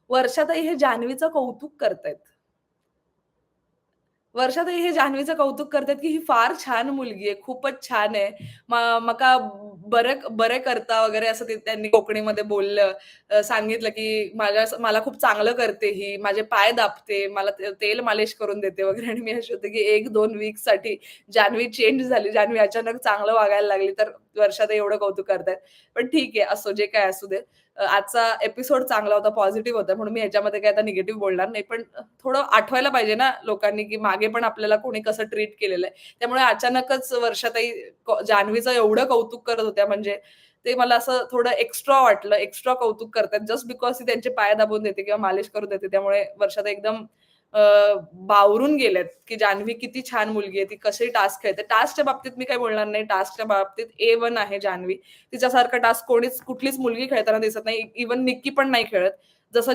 वर्षाताई हे जान्हवीचं कौतुक करतायत. वर्षाताई हे जान्हवीचं कौतुक करतात, की ही फार छान मुलगी आहे, खूपच छान आहे. मका बरं बरं करता वगैरे असं ते त्यांनी कोकणीमध्ये बोललं. सांगितलं, की मला खूप चांगलं करते ही, माझे पाय दाबते, मला तेल मालिश करून देते वगैरे आणि मी अशी होते, की 1-2 वीकसाठी जान्हवी चेंज झाली. जान्हवी अचानक चांगलं वागायला लागली, तर वर्षाताई एवढं कौतुक करतायत. पण ठीक आहे, असो जे काय असू दे. आजचा एपिसोड चांगला होता, पॉझिटिव्ह होता म्हणून मी ह्याच्यामध्ये काही आता निगेटिव्ह बोलणार नाही. पण थोडं आठवायला पाहिजे ना लोकांनी, की मागे पण आपल्याला कोणी कसं ट्रीट केलेलं आहे. त्यामुळे अचानकच वर्षाताई जान्हवीचं एवढं कौतुक करत होत्या म्हणजे ते मला असं थोडं एक्स्ट्रा वाटलं. एक्स्ट्रा कौतुक करतायत जस्ट बिकॉज ती त्यांचे पाय दाबून देते किंवा मालिश करून देते. त्यामुळे वर्षाताई एकदम अ, बावरून गेल्यात, की जान्हवी किती छान मुलगी आहे. ती कशी टास्क खेळते. टास्कच्या बाबतीत मी काही बोलणार नाही. टास्कच्या बाबतीत A1 आहे जान्हवी. तिच्यासारखा टास्क कुठलीच मुलगी खेळताना दिसत नाही. इव्हन निक्की पण नाही खेळत. जसं